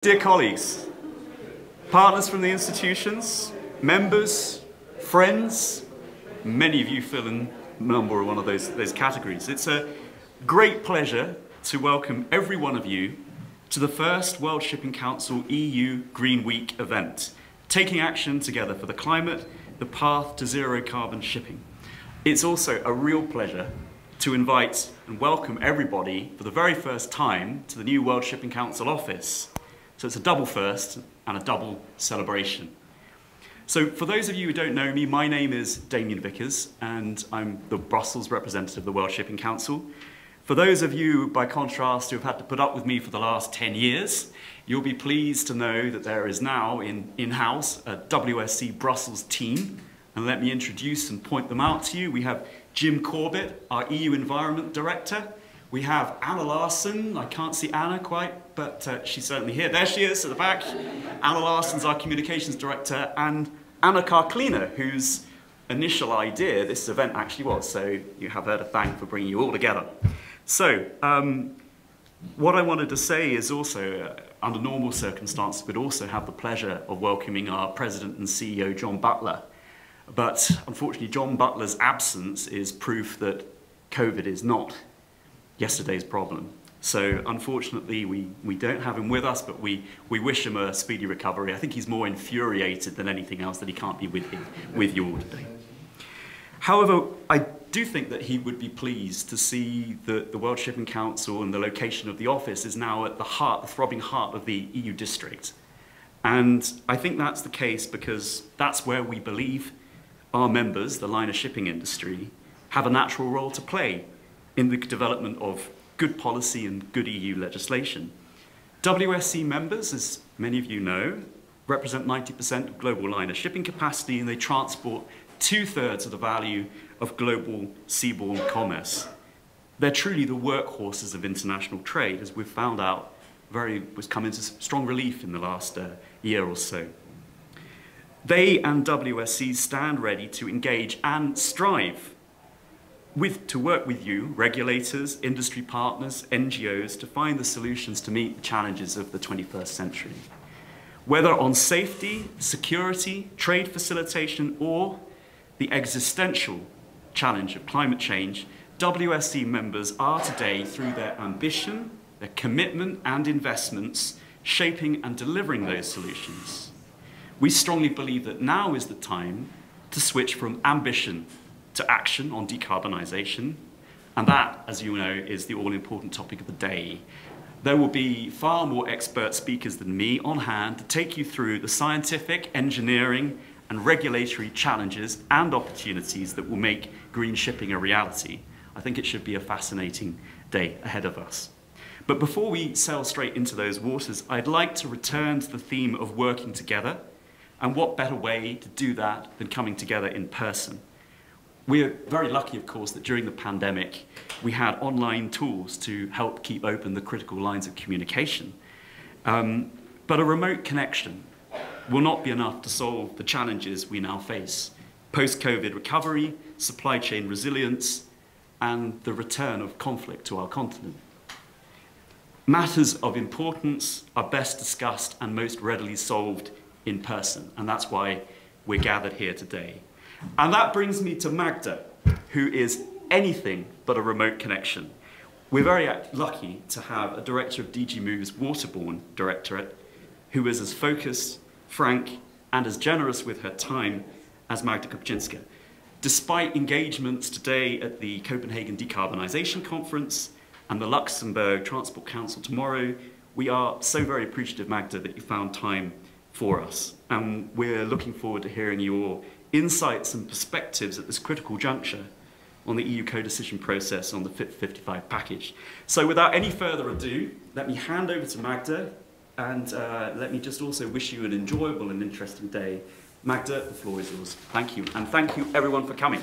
Dear colleagues, partners from the institutions, members, friends, many of you fill in a number of one of those categories. It's a great pleasure to welcome every one of you to the first World Shipping Council EU Green Week event, taking action together for the climate, the path to zero carbon shipping. It's also a real pleasure to invite and welcome everybody for the very first time to the new World Shipping Council office. So it's a double first and a double celebration. So for those of you who don't know me, my name is Damian Viccars and I'm the Brussels representative of the World Shipping Council. For those of you, by contrast, who have had to put up with me for the last 10 years, you'll be pleased to know that there is now in-house a WSC Brussels team. And let me introduce and point them out to you. We have Jim Corbett, our EU Environment Director. We have Anna Larson. I can't see Anna quite, but she's certainly here. There she is at the back. Anna Larson's our Communications Director, and Anna Karklina, whose initial idea this event actually was. So you have her to thank for bringing you all together. So what I wanted to say is also, under normal circumstances, we'd also have the pleasure of welcoming our President and CEO, John Butler. But unfortunately, John Butler's absence is proof that COVID is not yesterday's problem. So unfortunately, we don't have him with us, but we wish him a speedy recovery. I think he's more infuriated than anything else that he can't be with you all today. However, I do think that he would be pleased to see that the World Shipping Council and the location of the office is now at the heart, the throbbing heart of the EU district. And I think that's the case because that's where we believe our members, the liner shipping industry, have a natural role to play in the development of good policy and good EU legislation. WSC members, as many of you know, represent 90% of global liner shipping capacity, and they transport 2/3 of the value of global seaborne commerce. They're truly the workhorses of international trade, as we've found out was come into strong relief in the last year or so. They and WSC stand ready to engage and strive to work with you, regulators, industry partners, NGOs, to find the solutions to meet the challenges of the 21st century. Whether on safety, security, trade facilitation, or the existential challenge of climate change, WSC members are today, through their ambition, their commitment and investments, shaping and delivering those solutions. We strongly believe that now is the time to switch from ambition to action on decarbonisation, and that, as you know, is the all-important topic of the day. There will be far more expert speakers than me on hand to take you through the scientific, engineering, and regulatory challenges and opportunities that will make green shipping a reality. I think it should be a fascinating day ahead of us. But before we sail straight into those waters, I'd like to return to the theme of working together, and what better way to do that than coming together in person. We're very lucky, of course, that during the pandemic, we had online tools to help keep open the critical lines of communication. But a remote connection will not be enough to solve the challenges we now face. Post-COVID recovery, supply chain resilience, and the return of conflict to our continent. Matters of importance are best discussed and most readily solved in person, and that's why we're gathered here today. And that brings me to Magda, who is anything but a remote connection. We're very lucky to have a director of DG Move's Waterborne Directorate who is as focused, frank, and as generous with her time as Magda Kopczynska. Despite engagements today at the Copenhagen Decarbonisation Conference and the Luxembourg Transport Council tomorrow, we are so very appreciative, Magda, that you found time for us. And we're looking forward to hearing your insights and perspectives at this critical juncture on the EU co-decision process on the Fit for 55 package. So without any further ado, let me hand over to Magda, and let me just also wish you an enjoyable and interesting day. Magda, the floor is yours. Thank you, and thank you everyone for coming.